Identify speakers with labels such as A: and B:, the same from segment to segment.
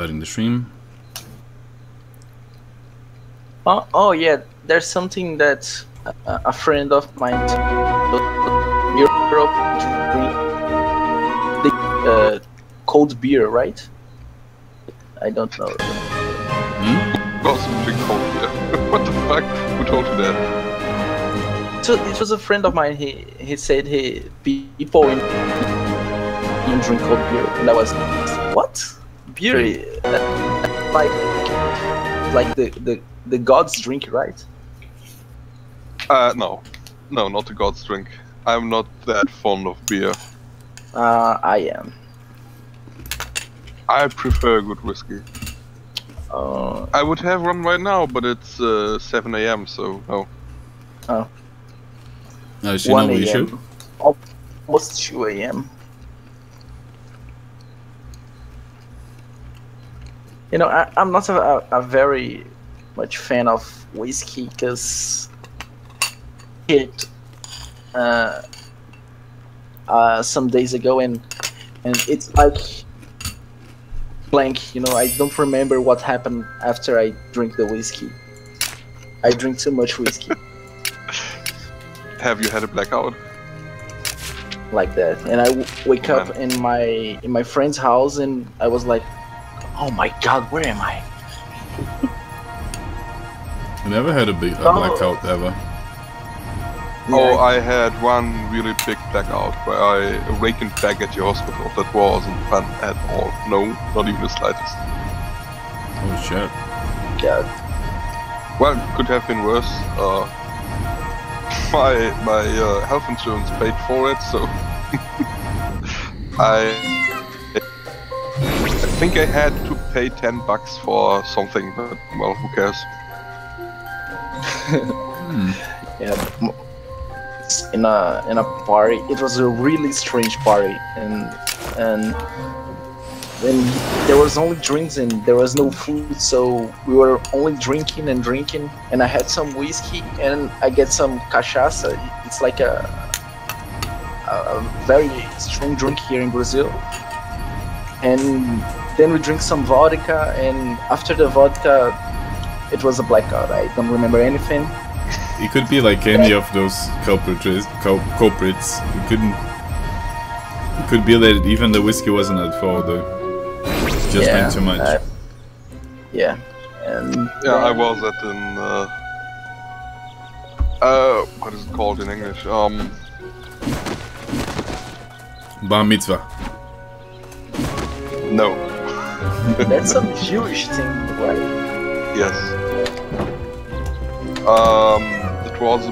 A: starting the stream.
B: Oh yeah, there's something that a friend of mine Europe drink cold beer, right? I don't know.
C: Also drink cold beer. What the fuck? Who told you that?
B: So it was a friend of mine. He said people in drink cold beer, and I was what? Beer? Like the gods drink, right?
C: No, not the god's drink. I'm not that fond of beer.
B: I am.
C: I prefer good whiskey. I would have one right now, but it's 7 AM, so no.
B: Oh.
A: No, so 1 AM.
B: Almost 2 AM. You know, I'm not a very much fan of whiskey because it some days ago and it's like blank. You know, I don't remember what happened after I drink the whiskey. I drink too much whiskey.
C: Have you had a blackout?
B: Like that, and I wake up in my friend's house and I was like, oh my god, where am I?
A: I never had a blackout ever.
C: Oh, I had one really big blackout where I awakened back at the hospital. That wasn't fun at all. No, not even the slightest.
A: Oh shit.
B: God.
C: Well, it could have been worse. My health insurance paid for it, so I think I had to pay $10 for something, but well, who cares?
B: Yeah, in a party. It was a really strange party, and then there was only drinks and there was no food, so we were only drinking and drinking. And I had some whiskey and I get some cachaça. It's like a very strong drink here in Brazil. And then we drink some vodka, and after the vodka, it was a blackout. I don't remember anything.
A: It could be like any of those culprits. It could be that even the whiskey wasn't at fault. Just drank too much.
B: Yeah, and
C: yeah, I was at an what is it called in English?
A: Bar mitzvah.
C: No.
B: That's a Jewish thing, right?
C: Yes. It was a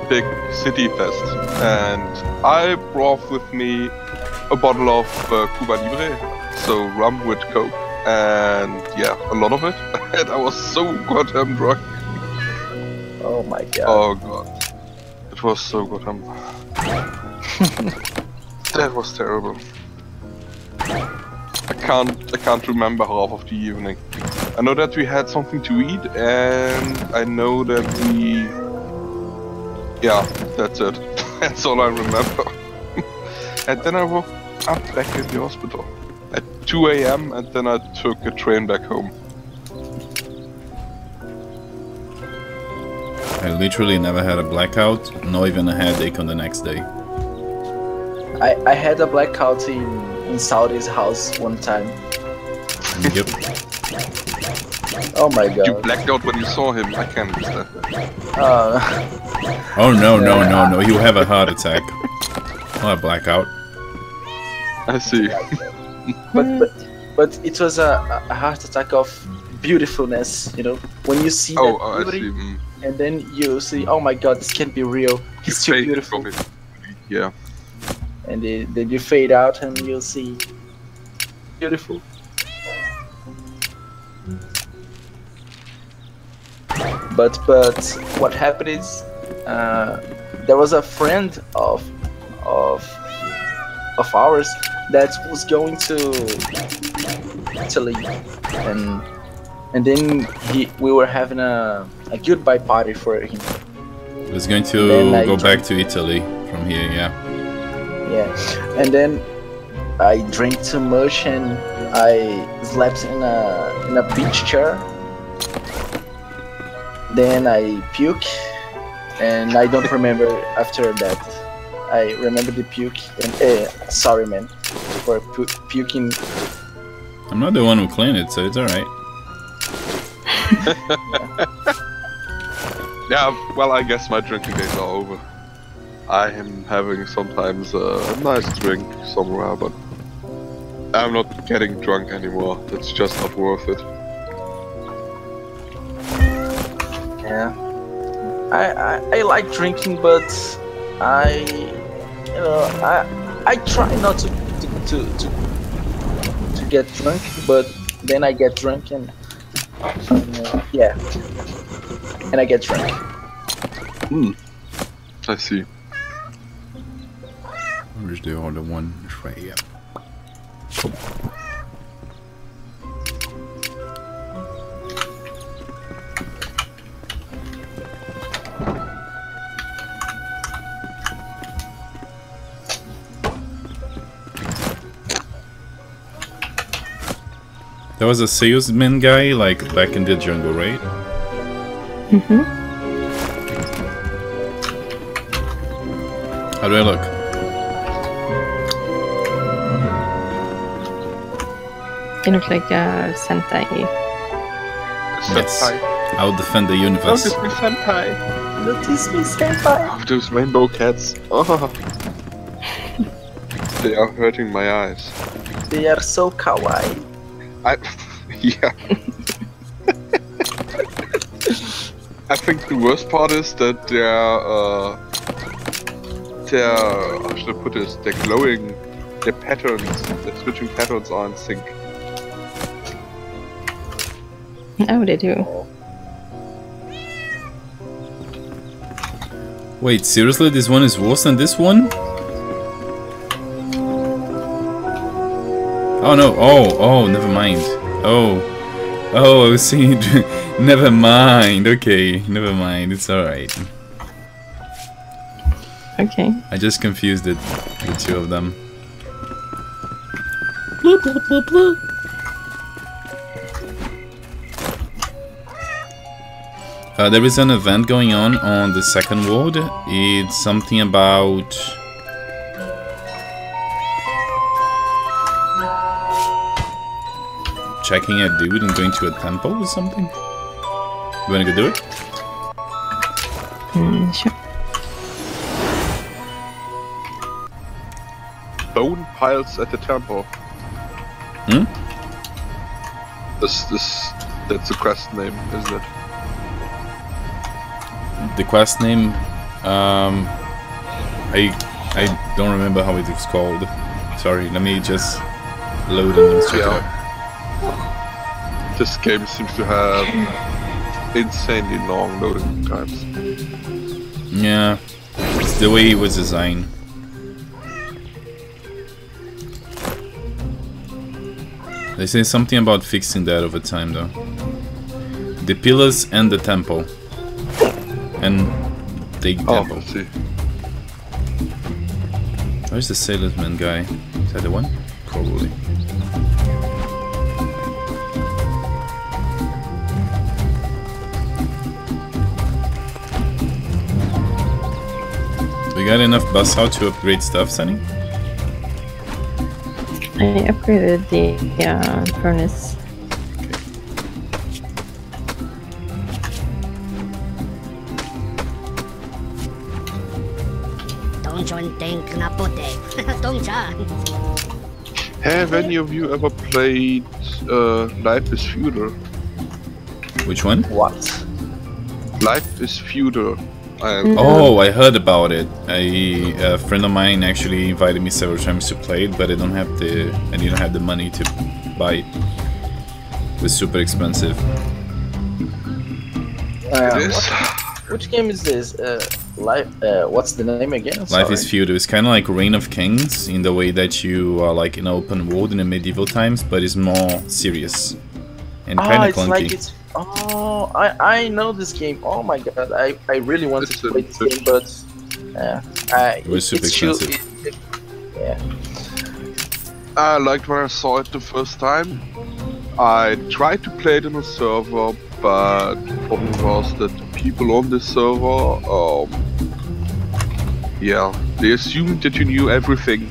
C: big city fest, and I brought with me a bottle of Cuba Libre, so rum with Coke, and yeah, a lot of it. And I was so goddamn drunk.
B: Oh my god.
C: Oh god. It was so goddamn... That was terrible. I can't remember half of the evening. I know that we had something to eat, and I know that we... Yeah, that's it. That's all I remember. And then I woke up back in the hospital at 2 AM, and then I took a train back home.
A: I literally never had a blackout, nor even a headache on the next day.
B: I had a blackout in Saudi's house one time.
A: Yep.
B: Oh my god.
C: You blacked out when you saw him, I can't understand that.
A: Oh no, no, you have a heart attack. Not a blackout.
C: I see.
B: but it was a heart attack of beautifulness, you know? When you see that beauty, and then you see, oh my god, this can't be real. He's too beautiful.
C: Yeah.
B: And then you fade out and you'll see beautiful. But what happened is there was a friend of ours that was going to Italy, and then we were having a goodbye party for him.
A: I was going to go back to Italy from here, yeah.
B: Yeah, and then I drink too much and I slept in a beach chair. Then I puke, and I don't remember after that. I remember the puke and sorry man for puking.
A: I'm not the one who cleaned it, so it's alright.
C: Yeah, well, I guess my drinking days are over. I am having sometimes a nice drink somewhere, but I'm not getting drunk anymore. It's just not worth it.
B: Yeah, I like drinking, but I try not to get drunk, but then I get drunk and yeah, and I get drunk.
C: I see.
A: Where's the other one? It's right here. There was a salesman guy, like, back in the jungle, right?
D: Mm-hmm.
A: How do I look?
D: You look like a Sentai.
A: Yes. I'll defend the universe.
C: Notice me, senpai.
B: Notice me, senpai.
C: Oh, those rainbow cats. Oh. They are hurting my eyes.
B: They are so kawaii.
C: Yeah. I think the worst part is that how should I put this? They're glowing, their patterns, their switching patterns are in sync.
D: Oh, they do.
A: Wait, seriously? This one is worse than this one? Oh no, oh, never mind. Oh, I was seeing. Never mind, okay, never mind, it's alright.
D: Okay.
A: I just confused the two of them. Bloop, bloop, bloop, bloop. There is an event going on the second world. It's something about checking a dude and going to a temple or something. You wanna go do it?
D: Sure.
C: Bone piles at the temple.
A: Hmm?
C: That's the quest name, isn't it?
A: The quest name, I don't remember how it was called. Sorry, let me just load and check it out.
C: This game seems to have insanely long loading times.
A: Yeah, it's the way it was designed. They say something about fixing that over time though. The pillars and the temple. And the temple.
C: Let's see.
A: Where's the salesman guy? Is that the one? Probably. We got enough bus out to upgrade stuff, Sunny?
D: I upgraded the furnace.
C: Have any of you ever played Life is Feudal?
A: Which one?
B: What?
C: Life is Feudal.
A: Oh, I heard about it. A friend of mine actually invited me several times to play it, but I didn't have the money to buy it. It was super expensive.
C: It is.
B: Which game is this? What's the name again?
A: Life is Feudal. It's kind of like Reign of Kings in the way that you are like in an open world in the medieval times, but it's more serious and kind of clunky.
B: Like it's. Oh, I know this game. Oh my god, I really wanted to play this game, but
A: it was super expensive.
B: Yeah.
C: I liked when I saw it the first time. I tried to play it on a server, but the problem was that the people on this server, yeah, they assumed that you knew everything.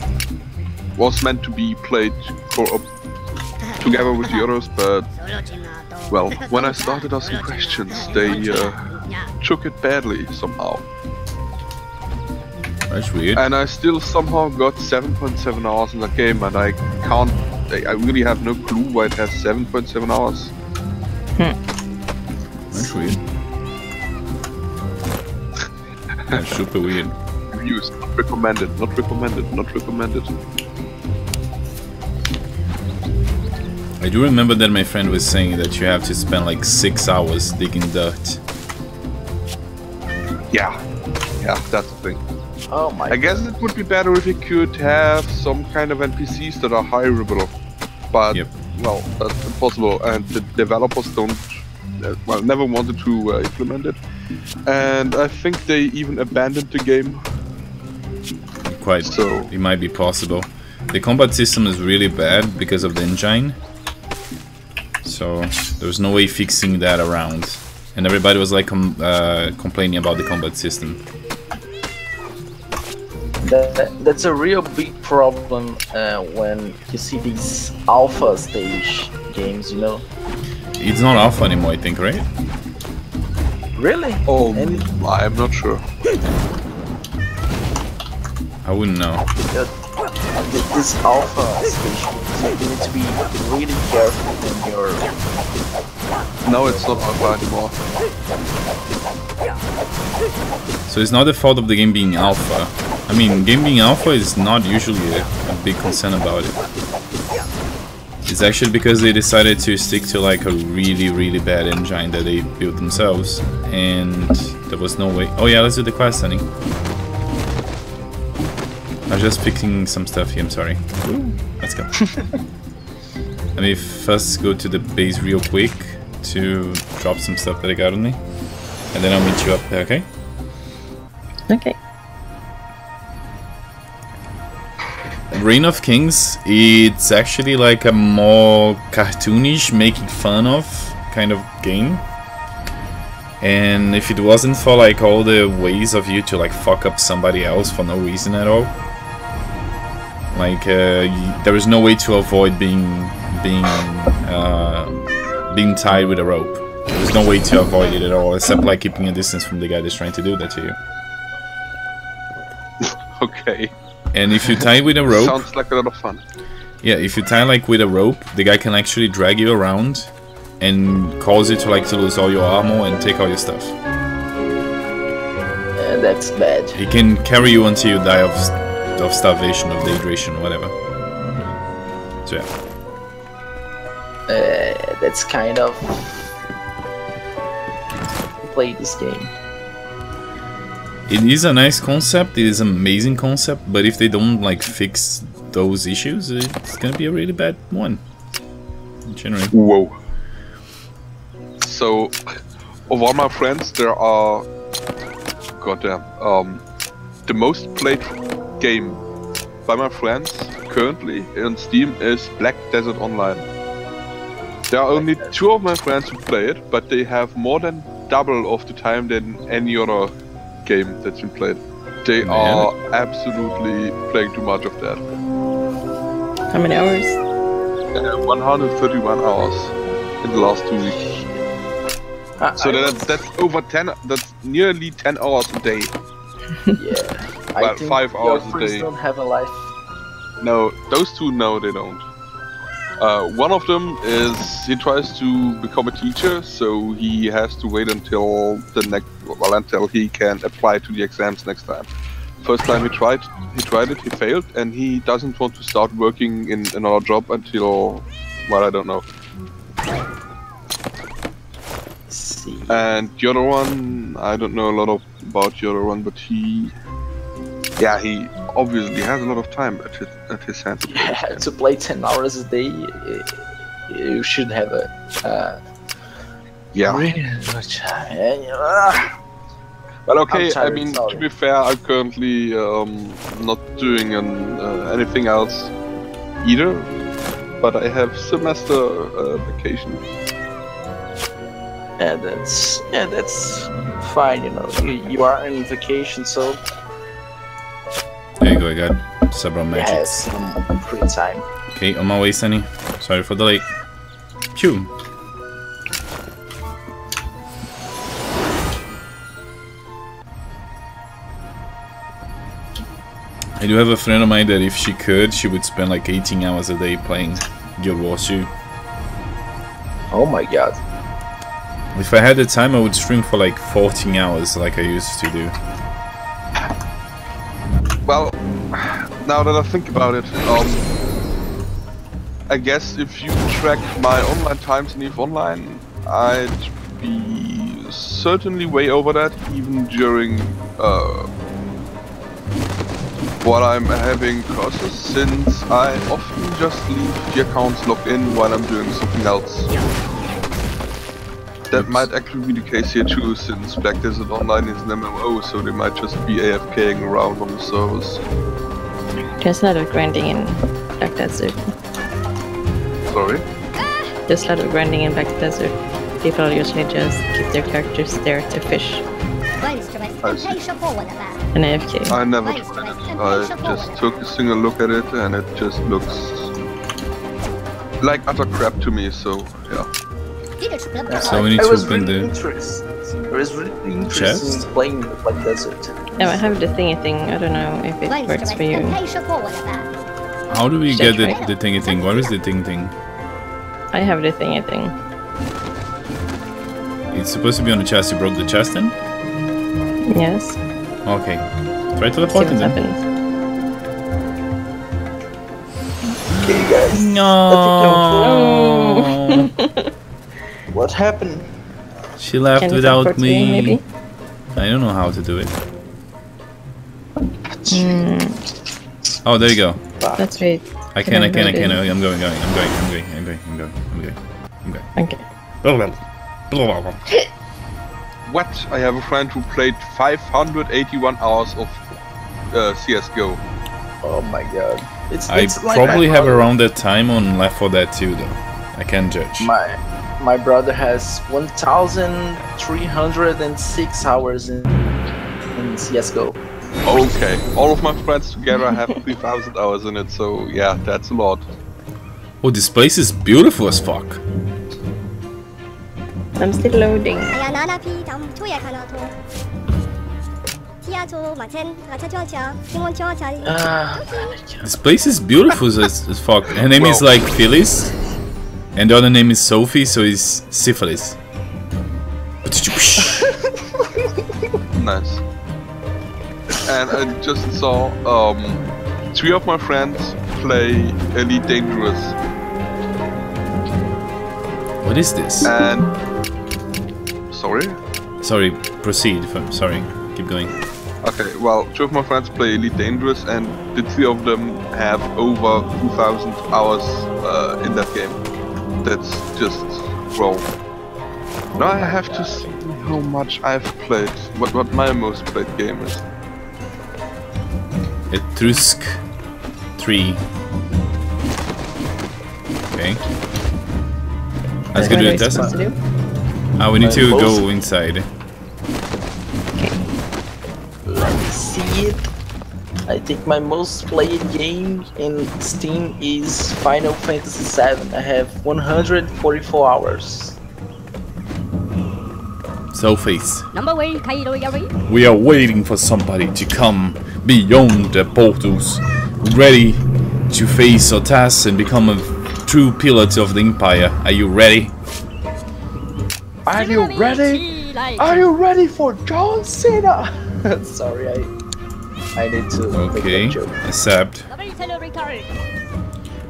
C: Was meant to be played together with the others, but well, when I started asking questions, they took it badly somehow.
A: That's weird.
C: And I still somehow got 7.7 hours in the game, and I can't. I really have no clue why it has 7.7 hours.
A: That's weird. That's super weird.
C: Reviews, not recommended, not recommended, not recommended.
A: I do remember that my friend was saying that you have to spend like 6 hours digging dirt.
C: Yeah, that's the thing.
B: Oh my.
C: I guess it would be better if you could have some kind of NPCs that are hireable, but
A: Yep.
C: well, that's impossible, and the developers don't, well, never wanted to implement it, and I think they even abandoned the game.
A: Quite.
C: So
A: It might be possible. The combat system is really bad because of the engine. So there's no way fixing that around. And everybody was like complaining about the combat system.
B: That's a real big problem when you see these alpha stage games, you know.
A: It's not alpha anymore, I think, right?
B: Really?
C: oh,
B: And
C: I'm not sure.
A: I wouldn't know.
B: this alpha stage games, you need to be really careful when you're.
C: No, it's not alpha anymore.
A: So it's not the fault of the game being alpha. I mean, game being alpha is not usually a big concern about it. It's actually because they decided to stick to like a really bad engine that they built themselves, and there was no way. Oh yeah, let's do the quest, honey. I'm just fixing some stuff here, I'm sorry. Ooh, let's go. Let me first go to the base real quick to drop some stuff that I got on me, and then I'll meet you up there, okay?
D: Okay.
A: Reign of Kings, it's actually like a more cartoonish, making fun of kind of game. And if it wasn't for like all the ways of you to like fuck up somebody else for no reason at all, like there is no way to avoid being tied with a rope. There's no way to avoid it at all, except like keeping a distance from the guy that's trying to do that to you.
C: Okay.
A: And if you tie with a rope,
C: Sounds like a lot of fun.
A: yeah, if you tie like with a rope, the guy can actually drag you around and cause you to like to lose all your armor and take all your stuff.
B: That's bad.
A: He can carry you until you die of starvation, of dehydration, whatever. So yeah.
B: That's kind of play this game.
A: It is a nice concept, it is an amazing concept, but if they don't like fix those issues, it's gonna be a really bad one. Generally.
C: Whoa. So, of all my friends, there are, goddamn, the most played game by my friends currently on Steam is Black Desert Online. There are only 2 of my friends who play it, but they have more than double of the time than any other game that's been played. They are absolutely playing too much of that.
D: How many hours?
C: 131 hours in the last 2 weeks. So that's over 10. That's nearly 10 hours a day.
B: Yeah. I
C: Well,
B: think
C: 5
B: your
C: hours a
B: friends
C: day.
B: don't have a life.
C: No, those 2, no, they don't. One of them is he tries to become a teacher, so he has to wait until until he can apply to the exams next time. First time he tried it, he failed, and he doesn't want to start working in another job until, well, I don't know.
B: See.
C: And the other one, I don't know a lot about the other one, but he obviously has a lot of time at his hands.
B: Yeah, to play 10 hours a day, you should have a
C: Yeah.
B: really much.
C: Well, okay.
B: I'm tired,
C: I mean,
B: sorry.
C: to be fair, I'm currently not doing anything else. either, but I have semester vacation.
B: Yeah, that's fine. You know, you are on vacation, so
A: There you go, I got several
B: you
A: magics.
B: have some free time.
A: Okay, on my way, Sunny. Sorry for the late. Phew. I do have a friend of mine that if she could, she would spend like 18 hours a day playing Guild Wars 2.
B: Oh my god.
A: If I had the time, I would stream for like 14 hours like I used to do.
C: Well, now that I think about it, I guess if you track my online times in EVE Online, I'd be certainly way over that, even during while I'm having courses, since I often just leave the accounts logged in while I'm doing something else. That might actually be the case here too, since Black Desert Online is an MMO, so they might just be AFKing around on the servers.
D: There's a lot of grinding in Black Desert.
C: Sorry?
D: There's a lot of grinding in Black Desert. People usually just keep their characters there to fish and AFK.
C: I never tried it. I just took a single look at it and it just looks like utter crap to me, so yeah.
A: So we need to open the
B: I was really interested
A: chest?
B: in playing Black Desert.
D: No, I have the thingy thing. I don't know if it works for you.
A: How do we
D: Check,
A: get the,
D: right?
A: the thingy thing? What is the thing?
D: I have the thingy thing.
A: It's supposed to be on the chest. You broke the chest then?
D: Yes.
A: Okay. Try
D: See
A: teleport
D: what
A: it then.
D: happens.
B: Okay, guys.
A: No.
B: What happened?
A: She left
D: Can you
A: without
D: teleport
A: me.
D: me, maybe?
A: I don't know how to do it. Oh, there you go.
D: Let's wait.
A: I can. I'm going.
D: Okay.
C: What? I have a friend who played 581 hours of CSGO.
B: Oh my god. It's
A: I
B: like
A: probably
B: my
A: have
B: brother.
A: around that time on Left 4 Dead 2 though. I can't judge.
B: My brother has 1,306 hours in CS:GO.
C: Okay, all of my friends together have 3,000 hours in it, so yeah, that's a lot.
A: Oh, this place is beautiful as fuck.
D: I'm still loading.
A: This place is beautiful as fuck. Her name is like Phyllis, and the other name is Sophie, so it's Syphilis.
C: Nice. And I just saw 3 of my friends play Elite Dangerous.
A: What is this?
C: And sorry?
A: Sorry, proceed. If I'm sorry, keep going.
C: Okay, well, 2 of my friends play Elite Dangerous, and the 3 of them have over 2,000 hours in that game. That's just wrong. Now I have to see how much I've played, what my most played game is.
A: Etrusk 3. Okay. Let's go
D: What
A: do
D: am
A: a
D: I
A: test.
D: supposed to do?
A: We need to
B: Most-
A: go inside.
B: Let me see it. I think my most played game in Steam is Final Fantasy VII. I have 144 hours.
A: Sophie's. We are waiting for somebody to come beyond the portals, ready to face our tasks and become a true pilot of the Empire. Are you ready?
B: Are you ready? Are you ready for John Cena? Sorry, I need to make
A: Okay,
B: that joke.
A: accept.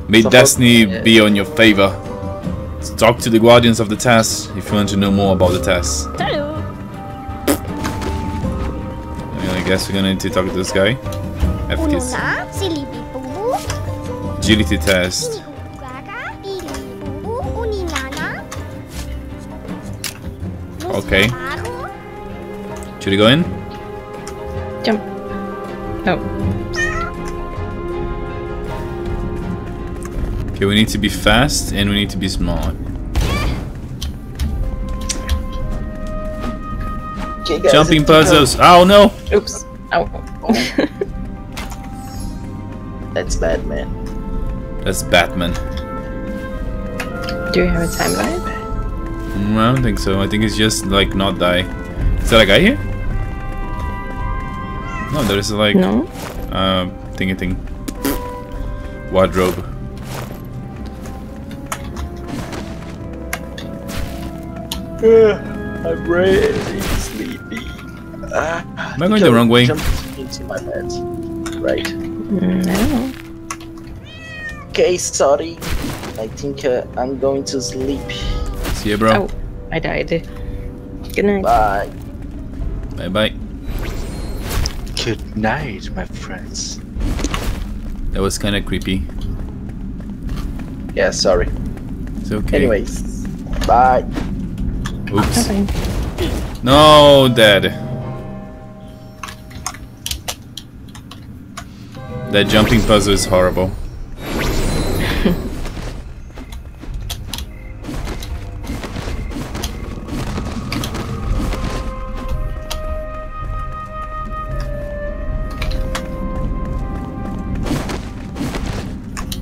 A: May
B: So
A: destiny
B: how-
A: be on your favor. Talk to the Guardians of the Tasks if you want to know more about the tasks. I guess we're gonna need to talk to this guy. F-Kiss. Agility test. Okay. Should we go in?
D: Jump. Oh.
A: Okay, we need to be fast and we need to be smart.
B: Okay, guys,
A: Jumping
B: I think
A: puzzles. Oh no!
D: Oops. Ow.
B: That's bad, man.
A: That's Batman.
D: Do you have a timeline?
A: I don't think so. I think it's just like not die. Is that a guy here? No, there's like
D: No.
A: thingy thing. Wardrobe.
B: I'm really sleepy.
A: Am I going the wrong way?
B: Jump into my bed. Right.
D: No.
B: Okay, sorry. I think I'm going to sleep.
A: See ya, bro.
D: Oh, I died. Good night.
B: Bye.
A: Bye bye.
B: Good night, my friends.
A: That was kind of creepy.
B: Yeah, sorry.
A: It's okay.
B: Anyways, bye.
A: Oops.
D: Bye-bye.
A: No, Dad. That jumping puzzle is horrible.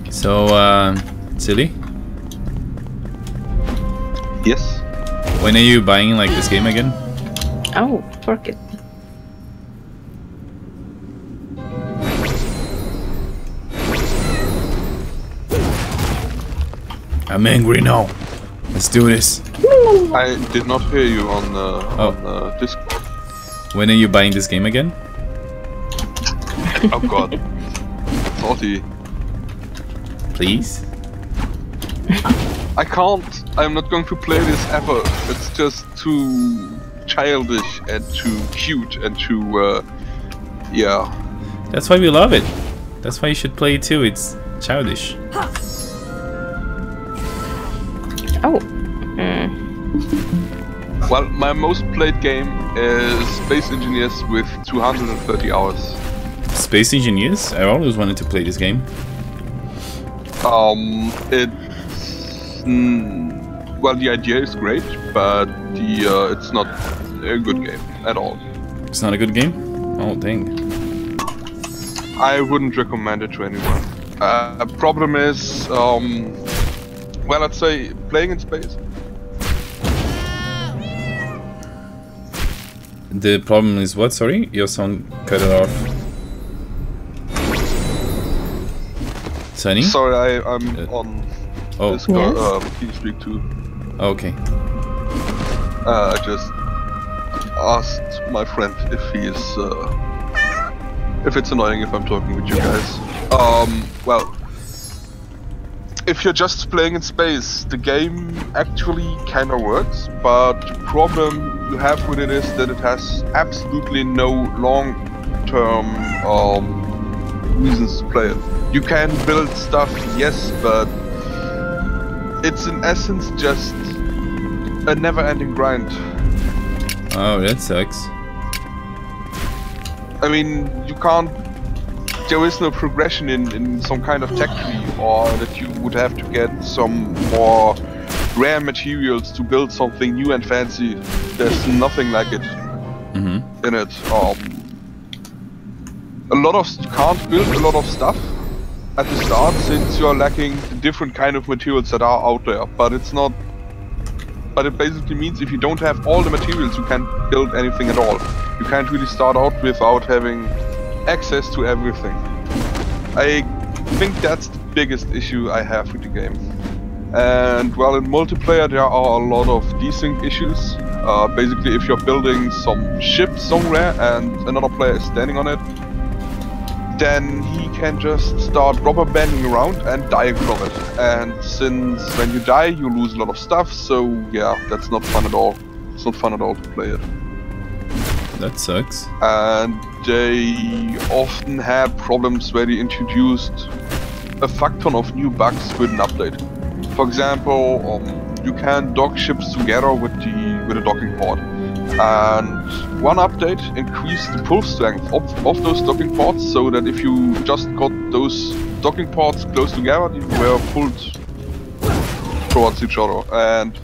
A: So, Silly,
C: Yes.
A: when are you buying like this game again?
D: Oh, fork it.
A: I'm angry now. Let's do this.
C: I did not hear you on Discord.
A: When are you buying this game again?
C: Oh god. Salty.
A: Please?
C: I can't. I'm not going to play this ever. It's just too childish and too cute and too, yeah.
A: That's why we love it. That's why you should play it too. It's childish.
D: Oh.
C: Well, my most played game is Space Engineers with 230 hours.
A: Space Engineers? I always wanted to play this game.
C: It's well, the idea is great, but it's not a good game at all.
A: It's not a good game? Oh, dang.
C: I wouldn't recommend it to anyone. Problem is, well, let's say playing in space.
A: The problem is what? Sorry? Your sound cut it off. Sunny?
C: Sorry, I'm on
A: Oh,
C: Discord, TeamSpeak too.
A: okay.
C: I just asked my friend if he's if it's annoying if I'm talking with you guys. Well, if you're just playing in space, the game actually kinda works, but the problem you have with it is that it has absolutely no long-term reasons to play it. You can build stuff, yes, but it's in essence just a never-ending grind.
A: Oh, that sucks.
C: I mean, you can't. There is no progression in some kind of tech tree, or that you would have to get some more rare materials to build something new and fancy. There's nothing like it in it. You can't build a lot of stuff at the start since you're lacking the different kind of materials that are out there. But it's not. But it basically means if you don't have all the materials, you can't build anything at all. You can't really start out without having access to everything. I think that's the biggest issue I have with the game. And well, in multiplayer there are a lot of desync issues. Basically, if you're building some ship somewhere and another player is standing on it, then he can just start rubber banding around and dying from it. And since when you die, you lose a lot of stuff, so yeah, that's not fun at all. It's not fun at all to play it.
A: That sucks.
C: And they often had problems where they introduced a fuck ton of new bugs with an update. For example, you can dock ships together with a docking port. And one update increased the pull strength of those docking ports, so that if you just got those docking ports close together, they were pulled towards each other, and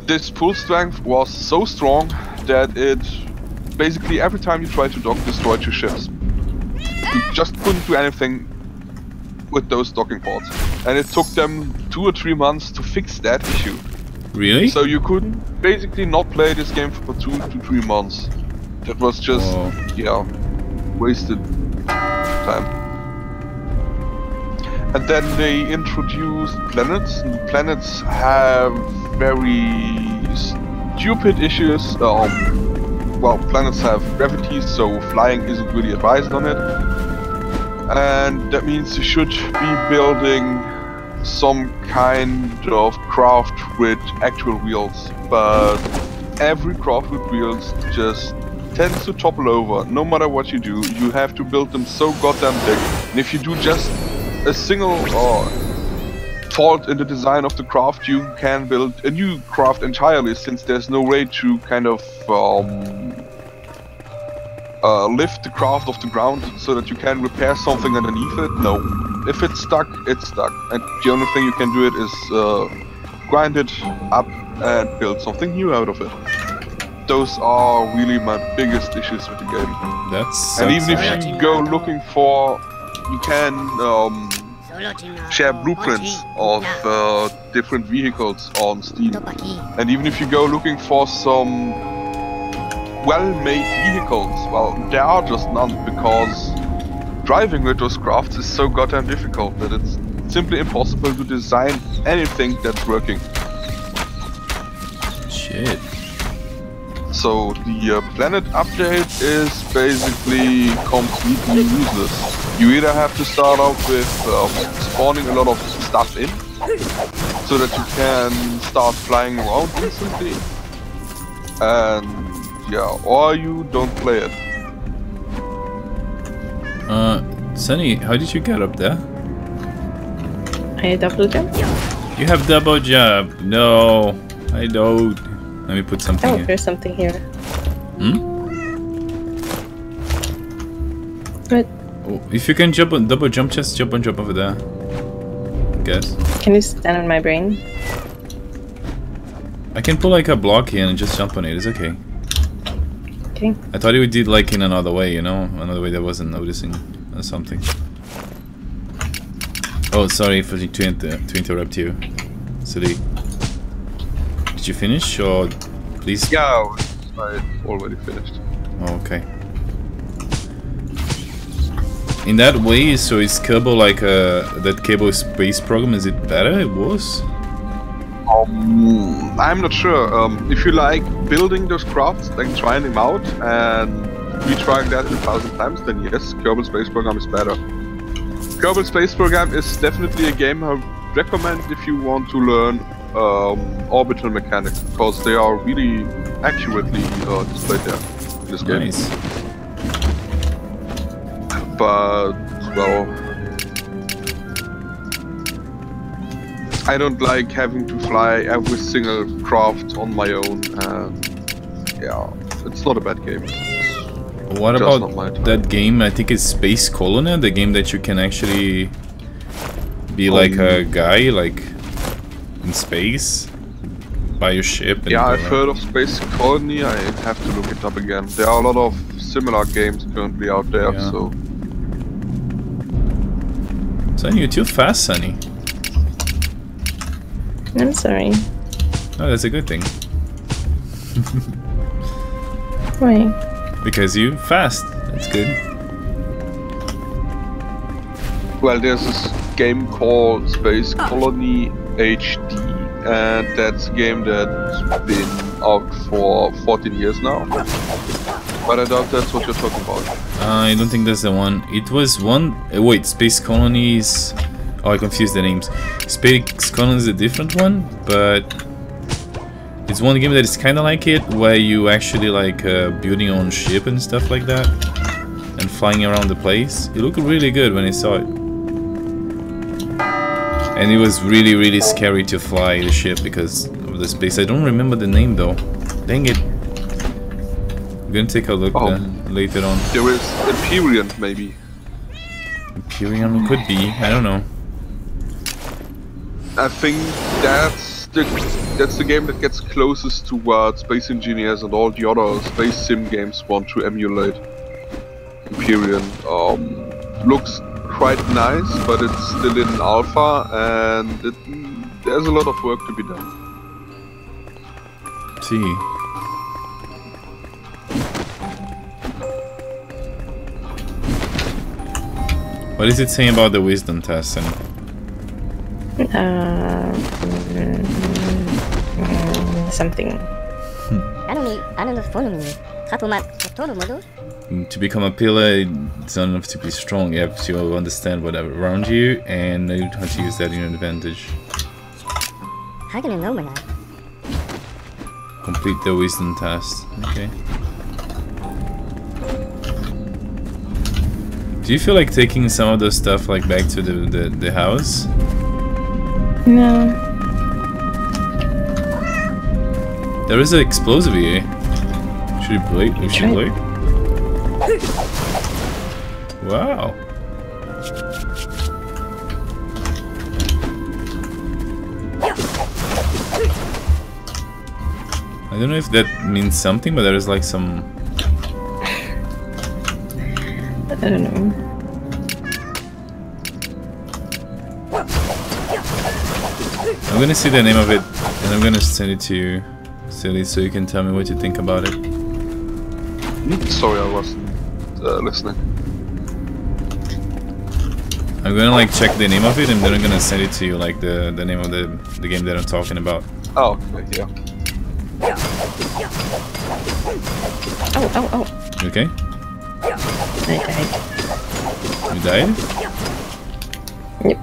C: this pull strength was so strong that it basically every time you tried to dock, destroyed your ships. You just couldn't do anything with those docking ports, and it took them 2 or 3 months to fix that issue.
A: Really?
C: So you couldn't basically not play this game for 2 to 3 months. That was just, yeah, wasted time. And then they introduced planets, and planets have very stupid issues. Well, planets have gravity, so flying isn't really advised on it. And that means you should be building some kind of craft with actual wheels, but every craft with wheels just tends to topple over. No matter what you do, you have to build them so goddamn big, and if you do just a single fault in the design of the craft, you can build a new craft entirely, since there's no way to kind of lift the craft off the ground so that you can repair something underneath it. No. If it's stuck, it's stuck. And the only thing you can do it is grind it up and build something new out of it. Those are really my biggest issues with the game.
A: That's.
C: And even if you go looking for, you can share blueprints of different vehicles on Steam. And even if you go looking for some well-made vehicles, well, there are just none, because driving with those crafts is so goddamn difficult that it's simply impossible to design anything that's working.
A: Shit.
C: So the planet update is basically completely useless. You either have to start out with spawning a lot of stuff in, so that you can start flying around instantly, and yeah, or you don't play it.
A: Sunny, how did you get up there?
D: I double jump.
A: You have double jump. No, I don't. Let me put something
D: Oh,
A: here.
D: there's something here.
A: Hmm?
D: What?
A: Oh, if you can jump on double jump, just jump over there. Guess.
D: Can you stand on my brain?
A: I can put like a block here and just jump on it. It's okay.
D: Okay.
A: I thought you did like in another way, you know, another way that I wasn't noticing or something. Oh, sorry for to interrupt you, Silly. Did you finish, or please?
C: Yeah, I already finished.
A: Oh, okay. In that way, so is Kerbal like that Cable Space program? Is it better? It was.
C: I'm not sure. If you like building those crafts, like trying them out and retrying that 1,000 times, then yes, Kerbal Space Program is better. Kerbal Space Program is definitely a game I would recommend if you want to learn orbital mechanics, because they are really accurately displayed there in this game.
A: Nice.
C: But, well, I don't like having to fly every single craft on my own, and yeah, it's not a bad game.
A: What
C: Just not my
A: about
C: type.
A: that game? I think it's Space Colony, the game that you can actually be like a guy, like in space, by your ship. And
C: Yeah,
A: go
C: I've
A: around.
C: heard of Space Colony. I have to look it up again. There are a lot of similar games currently out there,
A: Yeah.
C: so
A: Sonny, you're too fast, Sonny.
D: I'm sorry.
A: Oh, that's a good thing.
D: Why?
A: Because you fast. That's good.
C: well, there's this game called Space Colony HD, and that's a game that's been out for 14 years now. But I doubt that's what you're talking about.
A: I don't think that's the one. It was one. Wait, Space Colonies. Oh, I confused the names. Space Colony is a different one, but it's one game that is kind of like it, where you actually like building your own ship and stuff like that, and flying around the place. It looked really good when I saw it, and it was really, really scary to fly the ship because of the space. I don't remember the name though. Dang it! I'm gonna take a look later on.
C: There is Empyrean, maybe.
A: Empyrean could be, I don't know.
C: I think that's the game that gets closest to what Space Engineers and all the other space sim games want to emulate. Empyrean looks quite nice, but it's still in alpha, and there's a lot of work to be done.
A: See. What is it saying about the wisdom test? And
D: something.
A: to become a pillar, it's not enough to be strong. You have to understand what's around you and know how to use that in your advantage. Complete the wisdom test. Okay. Do you feel like taking some of those stuff like back to the house?
D: No.
A: There is an explosive here. Should we play? We should play. Wow. I don't know if that means something, but there is like some.
D: I don't know.
A: I'm gonna see the name of it and I'm gonna send it to you, Silly, so you can tell me what you think about it.
C: Sorry, I wasn't listening.
A: I'm gonna like check the name of it and then I'm gonna send it to you, like the name of the game that I'm talking about.
C: Oh, okay, yeah.
D: Oh.
A: You okay?
D: I died.
A: You died?
D: Yep.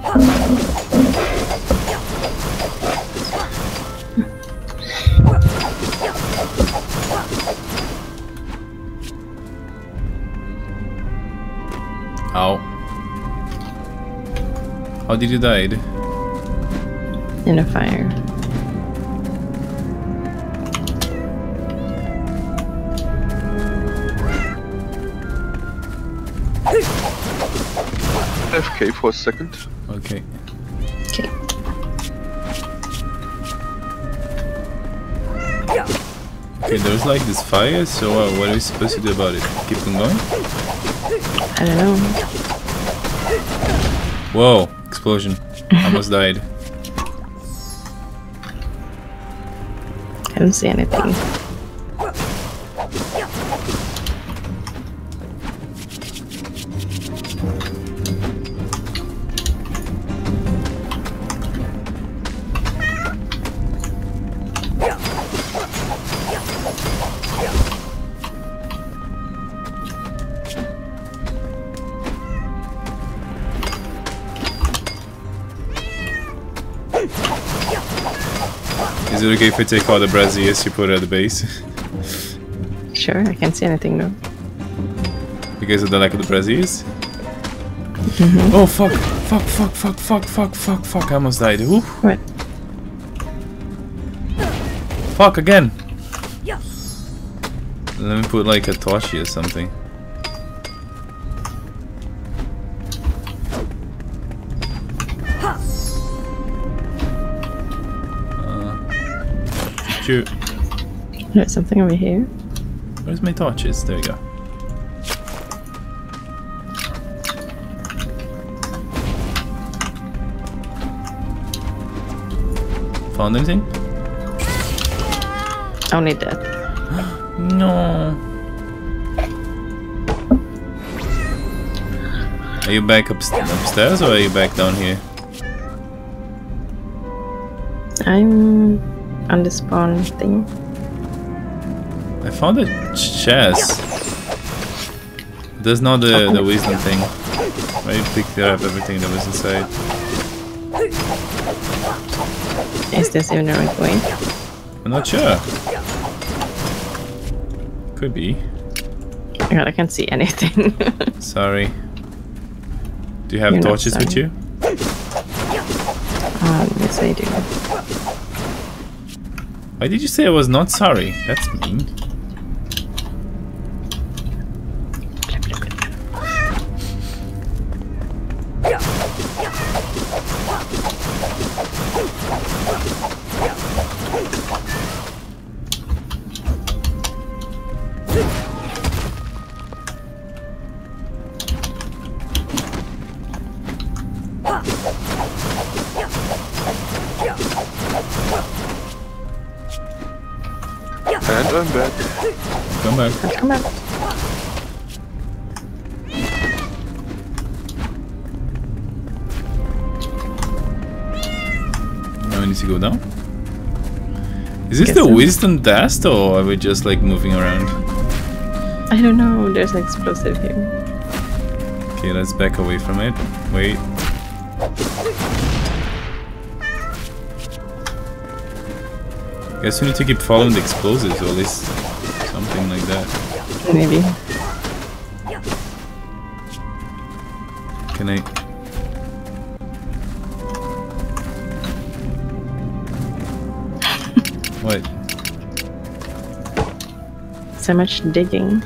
A: Ow. How did you die?
D: In a fire.
C: FK for a second.
A: Okay.
D: Okay.
A: Okay, there's like this fire, so what are we supposed to do about it? Keep on going?
D: I don't know.
A: Whoa, explosion. Almost died.
D: I don't see anything.
A: Is it okay if I take all the braziers you put at the base?
D: Sure, I can't see anything though.
A: Because of the lack of the braziers?
D: Mm-hmm.
A: Oh fuck! Fuck! I almost died. Ooh.
D: What?
A: Fuck again! Let me put like a torch here or something. Shoot.
D: There's something over here.
A: Where's my torches? There we go. Found anything?
D: Only death.
A: No. Are you back upstairs or are you back down here?
D: I'm on the spawn thing.
A: I found a chest. There's not the wisdom thing. I picked up everything that was inside.
D: Is this even the right way?
A: I'm not sure. Could be.
D: Oh god, I can't see anything.
A: Sorry. Do you have
D: You're not
A: torches with
D: sorry.
A: you?
D: Yes I do.
A: Why did you say I was not sorry? That's mean.
C: And I'm back.
A: Come back.
D: Come back.
A: Now we need to go down. Is this
D: Guess
A: the
D: so.
A: wisdom test, or are we just like moving around?
D: I don't know. There's an explosive here.
A: Okay, let's back away from it. Wait. Guess we need to keep following the explosives, or at least something like that.
D: Maybe.
A: Can I? What?
D: So much digging.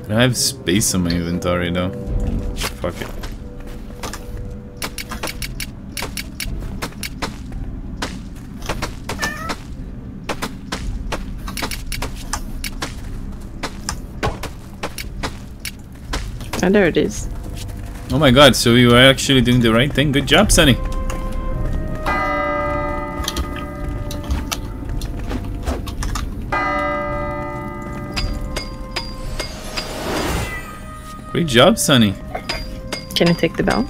A: I don't have space on my inventory though. Fuck it.
D: Oh, there it is.
A: Oh my god, so you were actually doing the right thing. Good job, Sunny. Great job, Sunny.
D: Can you take the bell?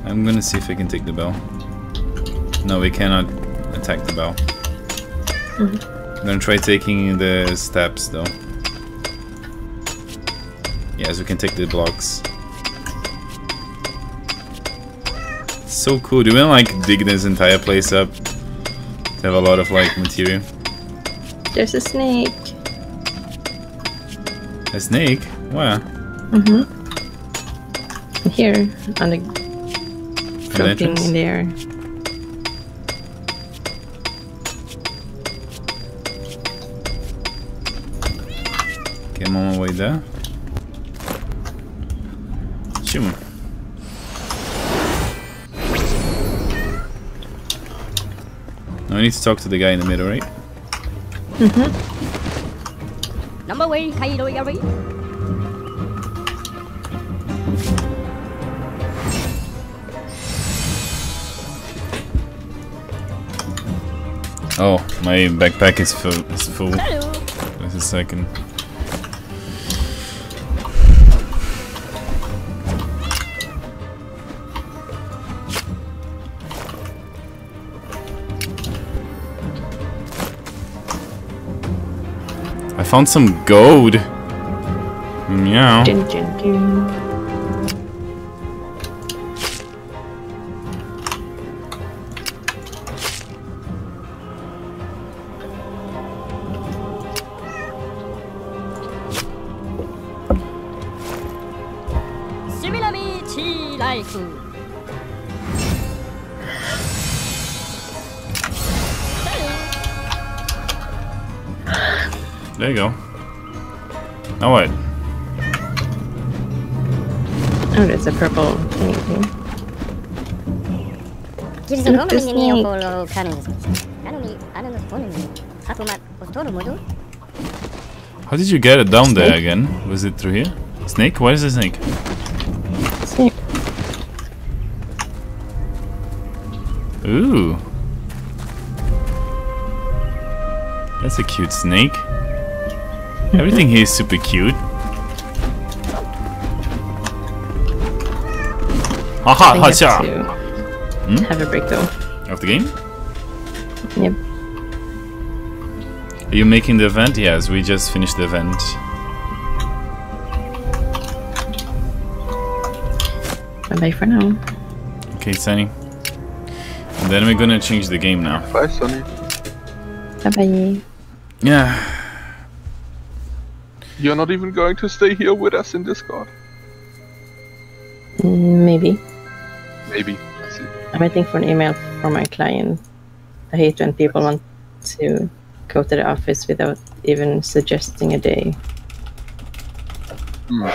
A: I'm gonna see if I can take the bell. No, we cannot attack the bell. I'm gonna try taking the steps though. Yes, we can take the blocks. So cool. Do we wanna like dig this entire place up to have a lot of like material?
D: There's a snake.
A: A snake? Where?
D: Here, on the floating
A: entrance?
D: in the air.
A: Okay, I'm on my way there. Shoo. Now I need to talk to the guy in the middle, right?
E: Number way, Kaido Yari.
A: Oh, my backpack is full.
E: Hello.
A: Just a second. I found some gold. Meow.
D: Dun, dun, dun.
E: Suminami Chi Life.
A: There you go. Now what?
D: Oh, there's a purple thing here.
E: キリストの右に横のカヌーです。なのに、あの骨に、ハプマを取るもの
A: How did you get it down there again? Was it through here? Snake? What is a snake?
D: Snake.
A: Ooh. That's a cute snake. Everything here is super cute. Haha,
D: I have
A: hacha!
D: to have a break though.
A: Of the game?
D: Yep.
A: Are you making the event? Yes, we just finished the event.
D: Bye bye for now.
A: Okay, Sunny. And then we're gonna change the game now.
C: Bye, Sonny.
D: Bye bye.
A: Yeah.
C: You're not even going to stay here with us in Discord?
D: Maybe.
C: Maybe. Let's see.
D: I'm waiting for an email from my client. I hate when people want to go to the office without even suggesting a day.
C: Hmm.